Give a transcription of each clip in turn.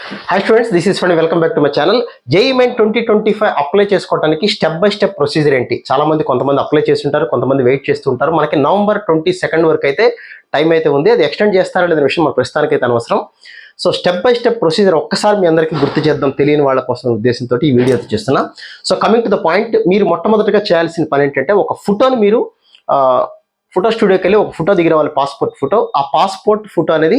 Hi students, this is Phani. Welcome back to my channel. JEE Main 2025 apply చేసుకోవడానికి step by step procedure ఏంటి? చాలా మంది కొంతమంది apply చేస్తుంటారు, కొంతమంది వెయిట్ చేస్తుంటారు. మనకి నవంబర్ 22 వరకు అయితే టైం అయితే ఉంది. అది ఎక్స్టెండ్ చేస్తారా లేదా విషయం మన ప్రస్తుతానికి అయితే అనవసరం. So step by step procedure ఒక్కసారి మీ అందరికీ గుర్తు చేద్దాం, తెలియని వాళ్ళ కోసం ఉద్దేశంతో ఈ వీడియో చేస్తున్నా. So coming to the point, మీరు మొట్టమొదటిగా చేయాల్సిన పని ఏంటంటే ఒక ఫోటోని మీరు ఫోటో స్టూడియోకి వెళ్ళి ఒక ఫోటో దిగిన వాళ్ళ పాస్పోర్ట్ ఫోటో, ఆ పాస్పోర్ట్ ఫోటో అనేది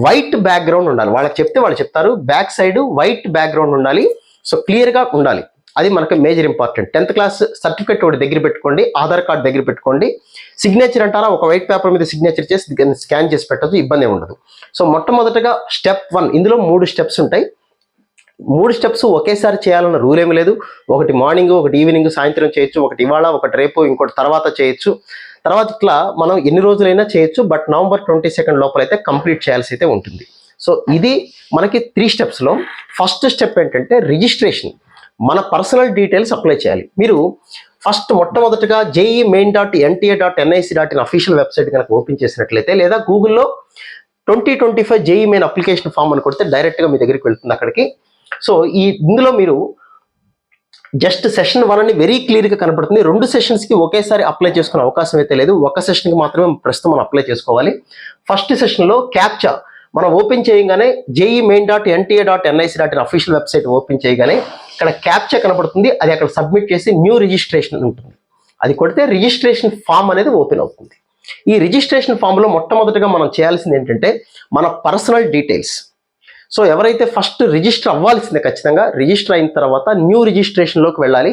వైట్ బ్యాక్గ్రౌండ్ ఉండాలి. వాళ్ళకి చెప్తే వాళ్ళు చెప్తారు, బ్యాక్ సైడ్ వైట్ బ్యాక్గ్రౌండ్ ఉండాలి. సో క్లియర్గా ఉండాలి. అది మనకి major important. 10th class certificate ఒకటి దగ్గర పెట్టుకోండి, ఆధార్ కార్డ్ దగ్గర పెట్టుకోండి. సిగ్నేచర్ అంటారా, ఒక వైట్ పేపర్ మీద సిగ్నేచర్ చేసి స్కాన్ చేసి పెట్టదు, ఇబ్బంది ఉండదు. సో మొట్టమొదటిగా స్టెప్ 1, ఇందులో 3 స్టెప్స్ ఉంటాయి. 3 స్టెప్స్ ఒకేసారి చేయాలన్న రూల్ ఏమి లేదు. ఒకటి మార్నింగ్, ఒకటి ఈవినింగ్, సాయంత్రం చేయొచ్చు, ఒకటి ఇవాళ, ఒకటి రేపు, ఇంకోటి తర్వాత చేయొచ్చు. తర్వాత ఇట్లా మనం ఎన్ని రోజులైనా చేయొచ్చు. బట్ నవంబర్ 22 లోపల అయితే కంప్లీట్ చేయాల్సి అయితే ఉంటుంది. సో ఇది మనకి 3 స్టెప్స్లో ఫస్ట్ స్టెప్ ఏంటంటే రిజిస్ట్రేషన్. మన పర్సనల్ డీటెయిల్స్ అప్లై చేయాలి. మీరు ఫస్ట్ మొట్టమొదటిగా JEE.main.nta.nic.in అఫీషియల్ వెబ్సైట్ కనుక ఓపెన్ చేసినట్లయితే, లేదా గూగుల్లో 2025 JEE మెయిన్ అప్లికేషన్ ఫామ్ అని కొడితే డైరెక్ట్గా మీ దగ్గరికి వెళ్తుంది అక్కడికి. సో ఇందులో మీరు జస్ట్ సెషన్ 1 అని వెరీ క్లియర్గా కనపడుతుంది. 2 సెషన్స్కి ఒకేసారి అప్లై చేసుకునే అవకాశం అయితే లేదు. ఒక సెషన్కి మాత్రమే ప్రస్తుతం మనం అప్లై చేసుకోవాలి. ఫస్ట్ సెషన్లో క్యాప్చా మనం ఓపెన్ చేయగానే JEE.main.nta.nic.in అఫీషియల్ వెబ్సైట్ ఓపెన్ చేయగానే ఇక్కడ క్యాప్చా కనపడుతుంది. అది అక్కడ సబ్మిట్ చేసి న్యూ రిజిస్ట్రేషన్ ఉంటుంది. అది కొడితే రిజిస్ట్రేషన్ ఫామ్ అనేది ఓపెన్ అవుతుంది. ఈ రిజిస్ట్రేషన్ ఫామ్లో మొట్టమొదటిగా మనం చేయాల్సింది ఏంటంటే మన పర్సనల్ డీటెయిల్స్. సో ఎవరైతే ఫస్ట్ రిజిస్టర్ అవ్వాల్సిందే, ఖచ్చితంగా రిజిస్టర్ అయిన తర్వాత న్యూ రిజిస్ట్రేషన్లోకి వెళ్ళాలి.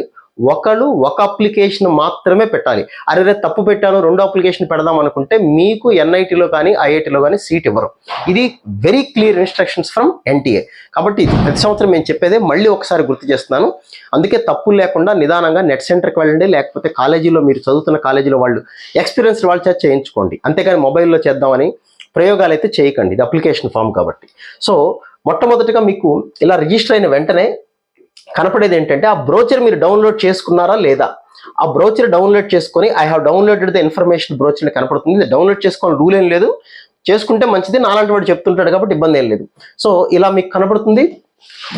ఒక అప్లికేషన్ మాత్రమే పెట్టాలి. అరే తప్పు పెట్టాను, 2 అప్లికేషన్ పెడదాం అనుకుంటే మీకు NITలో కానీ IITలో కానీ సీట్ ఇవ్వరు. ఇది very clear instructions from NTA. కాబట్టి ప్రతి సంవత్సరం నేను చెప్పేదే మళ్ళీ ఒకసారి గుర్తు చేస్తున్నాను. అందుకే తప్పులు లేకుండా నిదానంగా నెట్ సెంటర్కి వెళ్ళండి, లేకపోతే కాలేజీలో మీరు చదువుతున్న కాలేజీలో వాళ్ళు ఎక్స్పీరియన్స్ వాళ్ళ చేత చేయించుకోండి. అంతేకాని మొబైల్లో చేద్దామని ప్రయోగాలు అయితే చేయకండి. ఇది అప్లికేషన్ ఫామ్ కాబట్టి. సో మొట్టమొదటిగా మీకు ఇలా రిజిస్టర్ అయిన వెంటనే కనపడేది ఏంటంటే ఆ బ్రోచర్ మీరు డౌన్లోడ్ చేసుకున్నారా లేదా. ఆ బ్రోచర్ డౌన్లోడ్ చేసుకొని I have downloaded the information brochure కనపడుతుంది. ఇది డౌన్లోడ్ చేసుకోవాలి రూల్ ఏం లేదు, చేసుకుంటే మంచిది. నాలాంటి వాడు చెప్తుంటాడు కాబట్టి ఇబ్బంది ఏం లేదు. సో ఇలా మీకు కనపడుతుంది.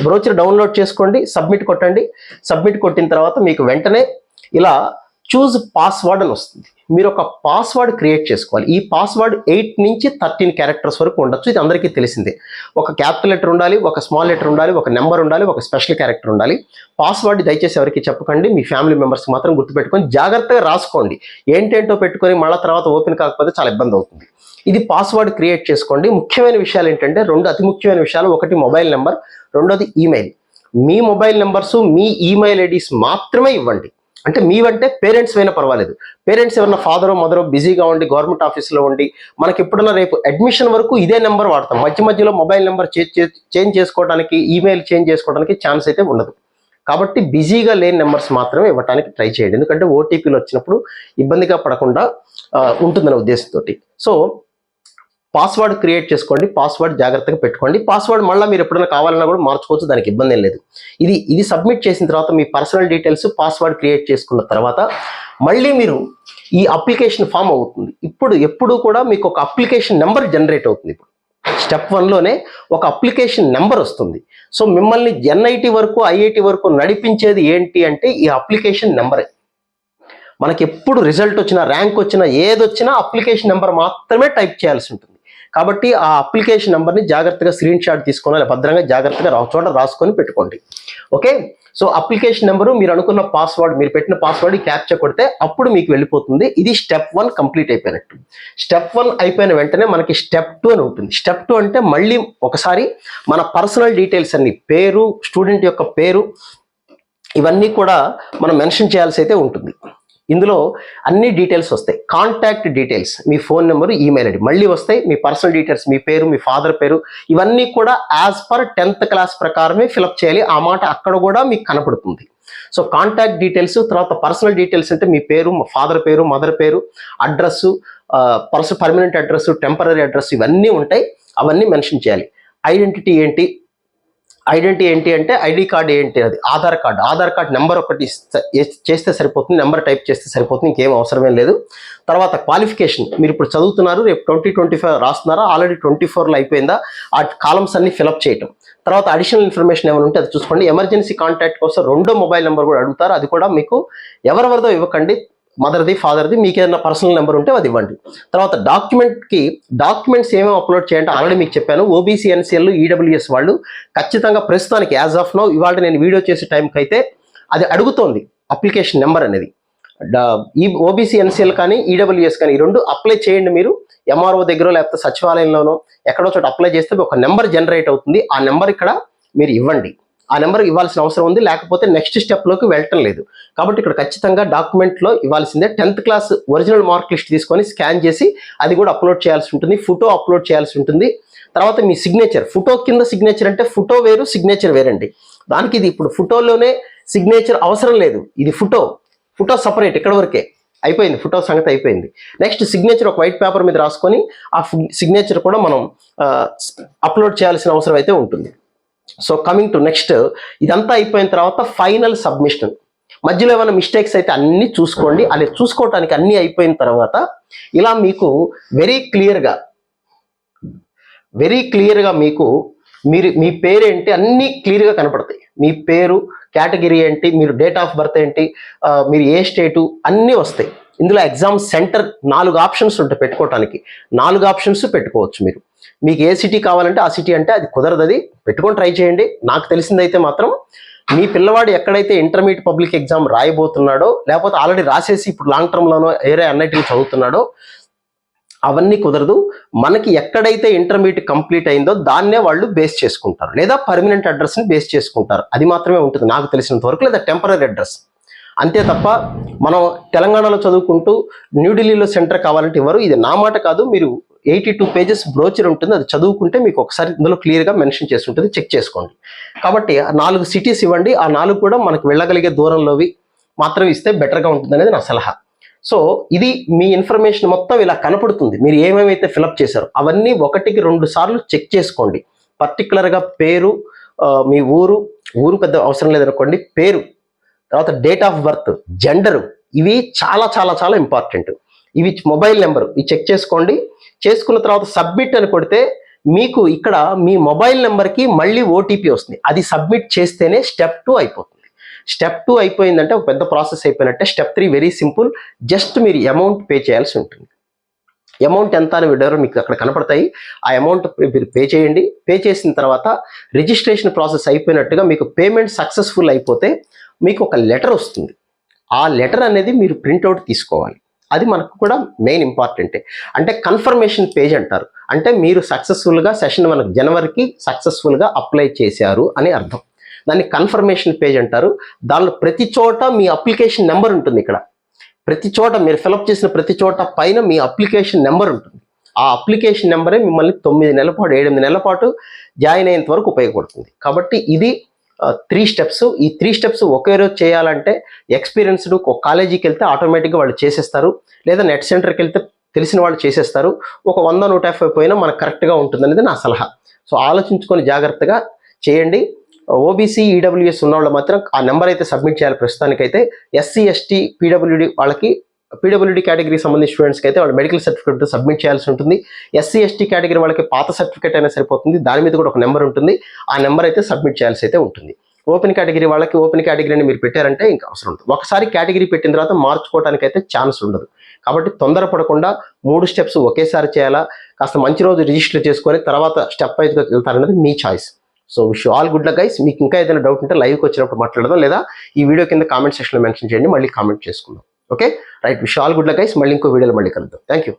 బ్రోచర్ డౌన్లోడ్ చేసుకోండి, సబ్మిట్ కొట్టండి. సబ్మిట్ కొట్టిన తర్వాత మీకు వెంటనే ఇలా చూజ్ పాస్వర్డ్ అని వస్తుంది. మీరు ఒక పాస్వర్డ్ క్రియేట్ చేసుకోవాలి. ఈ పాస్వర్డ్ 8 నుంచి 13 క్యారెక్టర్స్ వరకు ఉండొచ్చు. ఇది అందరికీ తెలిసిందే. ఒక క్యాపిటల్ లెటర్ ఉండాలి, ఒక స్మాల్ లెటర్ ఉండాలి, ఒక నెంబర్ ఉండాలి, ఒక స్పెషల్ క్యారెక్టర్ ఉండాలి. పాస్వర్డ్ దయచేసి ఎవరికి చెప్పకండి, మీ ఫ్యామిలీ మెంబర్స్కి మాత్రం గుర్తుపెట్టుకొని జాగ్రత్తగా రాసుకోండి. ఏంటేంటో పెట్టుకొని మళ్ళీ తర్వాత ఓపెన్ కాకపోతే చాలా ఇబ్బంది అవుతుంది. ఇది పాస్వర్డ్ క్రియేట్ చేసుకోండి. ముఖ్యమైన విషయాలు ఏంటంటే 2 అతి ముఖ్యమైన విషయాలు. ఒకటి మొబైల్ నెంబర్, రెండోది ఈమెయిల్. మీ మొబైల్ నెంబర్స్, మీ ఈమెయిల్ ఐడీస్ మాత్రమే ఇవ్వండి. అంటే మీవంటే పేరెంట్స్ అయినా పర్వాలేదు. పేరెంట్స్ ఎవరన్నా ఫాదరో మదరో బిజీగా ఉండి గవర్నమెంట్ ఆఫీస్లో ఉండి మనకి ఎప్పుడన్నా రేపు అడ్మిషన్ వరకు ఇదే నెంబర్ వాడతాం. మధ్యలో మొబైల్ నెంబర్ చేంజ్ చేసుకోవడానికి, ఈమెయిల్ చేంజ్ చేసుకోవడానికి ఛాన్స్ అయితే ఉండదు. కాబట్టి బిజీగా లేని నెంబర్స్ మాత్రమే ఇవ్వడానికి ట్రై చేయండి. ఎందుకంటే ఓటీపీలు వచ్చినప్పుడు ఇబ్బందిగా పడకుండా ఉంటుందనే ఉద్దేశంతో. సో పాస్వర్డ్ క్రియేట్ చేసుకోండి, పాస్వర్డ్ జాగ్రత్తగా పెట్టుకోండి. పాస్వర్డ్ మళ్ళీ మీరు ఎప్పుడైనా కావాలన్నా కూడా మార్చుకోవచ్చు, దానికి ఇబ్బంది ఏం లేదు. ఇది సబ్మిట్ చేసిన తర్వాత మీ పర్సనల్ డీటెయిల్స్, పాస్వర్డ్ క్రియేట్ చేసుకున్న తర్వాత మళ్ళీ మీరు ఈ అప్లికేషన్ ఫామ్ అవుతుంది. ఎప్పుడు కూడా మీకు ఒక అప్లికేషన్ నెంబర్ జనరేట్ అవుతుంది. ఇప్పుడు స్టెప్ 1లోనే ఒక అప్లికేషన్ నెంబర్ వస్తుంది. సో మిమ్మల్ని NIT వరకు, IIT వరకు నడిపించేది ఏంటి అంటే ఈ అప్లికేషన్ నెంబరే. మనకి ఎప్పుడు రిజల్ట్ వచ్చినా, ర్యాంక్ వచ్చినా, ఏదొచ్చినా అప్లికేషన్ నెంబర్ మాత్రమే టైప్ చేయాల్సి ఉంటుంది. కాబట్టి ఆ అప్లికేషన్ నెంబర్ని జాగ్రత్తగా స్క్రీన్ షాట్ తీసుకొని భద్రంగా జాగ్రత్తగా చోట రాసుకొని పెట్టుకోండి. ఓకే. సో అప్లికేషన్ నెంబరు, మీరు అనుకున్న పాస్వర్డ్, మీరు పెట్టిన పాస్వర్డ్ క్యాప్చర్ కొడితే అప్పుడు మీకు వెళ్ళిపోతుంది. ఇది స్టెప్ 1 కంప్లీట్ అయిపోయినట్టు. స్టెప్ 1 అయిపోయిన వెంటనే మనకి స్టెప్ 2 అని ఉంటుంది. స్టెప్ 2 అంటే మళ్ళీ ఒకసారి మన పర్సనల్ డీటెయిల్స్ అన్ని, పేరు, స్టూడెంట్ యొక్క పేరు, ఇవన్నీ కూడా మనం మెన్షన్ చేయాల్సి అయితే ఉంటుంది. ఇందులో అన్ని డీటెయిల్స్ వస్తాయి. కాంటాక్ట్ డీటెయిల్స్, మీ ఫోన్ నెంబరు, ఈమెయిల్ ఐడి మళ్ళీ వస్తాయి. మీ పర్సనల్ డీటెయిల్స్, మీ పేరు, మీ ఫాదర్ పేరు, ఇవన్నీ కూడా యాజ్ పర్ 10th క్లాస్ ప్రకారమే ఫిలప్ చేయాలి. ఆ మాట అక్కడ కూడా మీకు కనపడుతుంది. సో కాంటాక్ట్ డీటెయిల్స్, తర్వాత పర్సనల్ డీటెయిల్స్ అంటే మీ పేరు, ఫాదర్ పేరు, మదర్ పేరు, address, permanent address, temporary address, ఇవన్నీ ఉంటాయి. అవన్నీ మెన్షన్ చేయాలి. ఐడెంటిటీ ఏంటి, ఐడెంటిటీ ఏంటి అంటే ఐడి కార్డ్ ఏంటి, అది ఆధార్ కార్డ్ నెంబర్ ఒకటి చేస్తే సరిపోతుంది, నెంబర్ టైప్ చేస్తే సరిపోతుంది, ఇంకేం అవసరమే లేదు. తర్వాత క్వాలిఫికేషన్, మీరు ఇప్పుడు చదువుతున్నారు, రేపు 2025 రాస్తున్నారా, ఆల్రెడీ 24లో అయిపోయిందా, ఆ కాలమ్స్ అన్ని ఫిలప్ చేయటం. తర్వాత అడిషనల్ ఇన్ఫర్మేషన్ ఏమైనా ఉంటే అది చూసుకోండి. ఎమర్జెన్సీ కాంటాక్ట్ కోసం 2వ మొబైల్ నెంబర్ కూడా అడుగుతారు, అది కూడా మీకు ఎవరెవరిదో ఇవ్వకండి, మదర్ది ఫాదర్ది, మీకు ఏదైనా పర్సనల్ నెంబర్ ఉంటే అది ఇవ్వండి. తర్వాత డాక్యుమెంట్స్ ఏమేమి అప్లోడ్ చేయాలంటే ఆల్రెడీ మీకు చెప్పాను. ఓబీసీ ఎన్సీఎల్ ఈడబ్ల్యూఎస్ వాళ్ళు ఖచ్చితంగా ప్రస్తుతానికి యాజ్ ఆఫ్ నౌ ఇవాళ నేను వీడియో చేసే టైంకి అయితే అది అడుగుతోంది అప్లికేషన్ నెంబర్ అనేది. ఈ ఓబీసీ ఎన్సీఎల్ కానీ ఈడబ్ల్యూఎస్ కానీ ఈ 2 అప్లై చేయండి. మీరు ఎంఆర్ఓ దగ్గర లేకపోతే సచివాలయంలోనో ఎక్కడో చోట అప్లై చేస్తే ఒక నెంబర్ జనరేట్ అవుతుంది, ఆ నెంబర్ ఇక్కడ మీరు ఇవ్వండి. ఆ నెంబర్ ఇవ్వాల్సిన అవసరం ఉంది, లేకపోతే నెక్స్ట్ స్టెప్లోకి వెళ్ళటం లేదు. కాబట్టి ఇక్కడ ఖచ్చితంగా డాక్యుమెంట్లో ఇవ్వాల్సిందే. 10th class original mark list తీసుకొని స్కాన్ చేసి అది కూడా అప్లోడ్ చేయాల్సి ఉంటుంది, ఫోటో అప్లోడ్ చేయాల్సి ఉంటుంది. తర్వాత మీ సిగ్నేచర్, ఫోటో కింద సిగ్నేచర్ అంటే ఫోటో వేరు, సిగ్నేచర్ వేరండి. దానికి ఇది ఇప్పుడు ఫోటోలోనే సిగ్నేచర్ అవసరం లేదు, ఇది ఫోటో సపరేట్, ఇక్కడ వరకే అయిపోయింది, ఫోటో సంగతి అయిపోయింది. నెక్స్ట్ సిగ్నేచర్ ఒక వైట్ పేపర్ మీద రాసుకొని ఆ సిగ్నేచర్ కూడా మనం అప్లోడ్ చేయాల్సిన అవసరం అయితే ఉంటుంది. సో కమింగ్ టు నెక్స్ట్, ఇదంతా అయిపోయిన తర్వాత ఫైనల్ సబ్మిషన్. మధ్యలో ఏమైనా మిస్టేక్స్ అయితే అన్నీ చూసుకోండి. అలా చూసుకోవటానికి అన్నీ అయిపోయిన తర్వాత ఇలా మీకు వెరీ క్లియర్గా మీకు మీ పేరు ఏంటి అన్నీ క్లియర్గా కనపడతాయి. మీ పేరు, కేటగిరీ ఏంటి, మీరు డేట్ ఆఫ్ బర్త్ ఏంటి, మీరు ఏ స్టేటు అన్నీ వస్తాయి. ఇందులో ఎగ్జామ్ సెంటర్ 4 ఆప్షన్స్ ఉంటాయి పెట్టుకోవటానికి, 4 ఆప్షన్స్ పెట్టుకోవచ్చు మీరు. మీకు ఏ సిటీ కావాలంటే ఆ సిటీ అంటే అది కుదరదు, అది పెట్టుకొని ట్రై చేయండి. నాకు తెలిసిందైతే మాత్రం మీ పిల్లవాడు ఎక్కడైతే ఇంటర్మీడియట్ పబ్లిక్ ఎగ్జామ్ రాయబోతున్నాడో, లేకపోతే ఆల్రెడీ రాసేసి ఇప్పుడు లాంగ్ టర్మ్లోనో ఏరే అన్నిటికీ చదువుతున్నాడో అవన్నీ కుదరదు. మనకి ఎక్కడైతే ఇంటర్మీడియట్ కంప్లీట్ అయిందో దాన్నే వాళ్ళు బేస్ చేసుకుంటారు, లేదా పర్మనెంట్ అడ్రస్ని బేస్ చేసుకుంటారు. అది మాత్రమే ఉంటుంది నాకు తెలిసినంత వరకు, లేదా టెంపరీ అడ్రస్ అంతే తప్ప మనం తెలంగాణలో చదువుకుంటూ న్యూఢిల్లీలో సెంటర్ కావాలంటే ఇవ్వరు. ఇది నా మాట కాదు, మీరు 82 పేజెస్ బ్రోచర్ ఉంటుంది, అది చదువుకుంటే మీకు ఒకసారి ఇందులో క్లియర్గా మెన్షన్ చేసి ఉంటుంది, చెక్ చేసుకోండి. కాబట్టి 4 సిటీస్ ఇవ్వండి, ఆ 4 కూడా మనకు వెళ్ళగలిగే దూరంలోవి మాత్రం ఇస్తే బెటర్గా ఉంటుంది అనేది నా సలహా. సో ఇది మీ ఇన్ఫర్మేషన్ మొత్తం ఇలా కనపడుతుంది, మీరు ఏమేమైతే ఫిలప్ చేశారో అవన్నీ 1కి 2 సార్లు చెక్ చేసుకోండి. పర్టికులర్గా పేరు, మీ ఊరు పెద్ద అవసరం లేదనుకోండి, పేరు, తర్వాత డేట్ ఆఫ్ బర్త్, జెండరు, ఇవి చాలా చాలా చాలా ఇంపార్టెంట్. ఇవి మొబైల్ నెంబరు ఇవి చెక్ చేసుకోండి. చేసుకున్న తర్వాత సబ్మిట్ అని కొడితే మీకు ఇక్కడ మీ మొబైల్ నెంబర్కి మళ్ళీ ఓటీపీ వస్తుంది, అది సబ్మిట్ చేస్తేనే స్టెప్ 2 అయిపోతుంది. స్టెప్ 2 అయిపోయిందంటే ఒక పెద్ద ప్రాసెస్ అయిపోయినట్టే. స్టెప్ 3 వెరీ సింపుల్, జస్ట్ మీరు అమౌంట్ పే చేయాల్సి ఉంటుంది. అమౌంట్ ఎంత అని విడవరు మీకు అక్కడ కనపడతాయి, ఆ అమౌంట్ మీరు పే చేయండి. పే చేసిన తర్వాత రిజిస్ట్రేషన్ ప్రాసెస్ అయిపోయినట్టుగా మీకు పేమెంట్ సక్సెస్ఫుల్ అయిపోతే మీకు ఒక లెటర్ వస్తుంది. ఆ లెటర్ అనేది మీరు ప్రింట్అవుట్ తీసుకోవాలి, అది మనకు కూడా మెయిన్ ఇంపార్టెంటే. అంటే కన్ఫర్మేషన్ పేజ్ అంటారు, అంటే మీరు సక్సెస్ఫుల్గా సెషన్ 1 జనవరికి సక్సెస్ఫుల్గా అప్లై చేశారు అని అర్థం. దాన్ని కన్ఫర్మేషన్ పేజ్ అంటారు. దానిలో ప్రతి చోట మీ అప్లికేషన్ నెంబర్ ఉంటుంది. ఇక్కడ ప్రతి చోట మీరు ఫిలప్ చేసిన ప్రతి చోట పైన మీ అప్లికేషన్ నెంబర్ ఉంటుంది. ఆ అప్లికేషన్ నెంబరే మిమ్మల్ని 9 నెలల పాటు 8 నెలల పాటు జాయిన్ అయ్యేంత వరకు ఉపయోగపడుతుంది. కాబట్టి ఇది 3 స్టెప్స్. ఈ 3 స్టెప్స్ ఒకే రోజు చేయాలంటే ఎక్స్పీరియన్స్డ్ ఒక కాలేజీకి వెళ్తే ఆటోమేటిక్గా వాళ్ళు చేసేస్తారు, లేదా నెట్ సెంటర్కి వెళ్తే తెలిసిన వాళ్ళు చేసేస్తారు. ఒక 100-150 పోయినా మనకు కరెక్ట్గా ఉంటుంది అనేది నా సలహా. సో ఆలోచించుకొని జాగ్రత్తగా చేయండి. ఓబీసీ ఈడబ్ల్యూఎస్ ఉన్న వాళ్ళు మాత్రం ఆ నెంబర్ అయితే సబ్మిట్ చేయాలి. ప్రస్తుతానికైతే ఎస్సీ ఎస్టీ పీడబ్ల్యూడి వాళ్ళకి, పీడబ్ల్యూడి కేటగిరీకి సంబంధించిన స్టూడెంట్స్కి అయితే వాళ్ళు మెడికల్ సర్టిఫికేట్ సబ్మిట్ చేయాల్సి ఉంటుంది. ఎస్సీ ఎస్టీ కేటగిరీ వాళ్ళకి పాత సర్టిఫికేట్ అయినా సరిపోతుంది, దాని మీద కూడా ఒక నెంబర్ ఉంటుంది, ఆ నెంబర్ అయితే సబ్మిట్ చేయాల్సి అయితే ఉంటుంది. ఓపెన్ కేటగిరీ వాళ్ళకి ఓపెన్ కేటగిరీని మీరు పెట్టారంటే ఇంకా అవసరం ఉంటుంది. ఒకసారి కేటగిరీ పెట్టిన తర్వాత మార్చుకోవడానికి అయితే ఛాన్స్ ఉండదు. కాబట్టి తొందరపడకుండా 3 స్టెప్స్ ఒకేసారి చేయాలా, కాస్త మంచి రోజు రిజిస్టర్ చేసుకొని తర్వాత స్టెప్ వైజ్గా వెళ్తారనేది మీ choice. So wish all good luck guys. మీకు ఇంకా ఏదైనా డౌట్ ఉంటే లైవ్కి వచ్చినప్పుడు మాట్లాడదాం, లేదా ఈ వీడియో కింద కామెంట్ సెక్షన్లో మెన్షన్ చేయండి, మళ్ళీ కామెంట్ చేసుకుందాం. Okay right, wish all good luck guys. మళ్ళీ ఇంకో వీడియోలో మళ్ళీ కలుద్దాం. Thank you.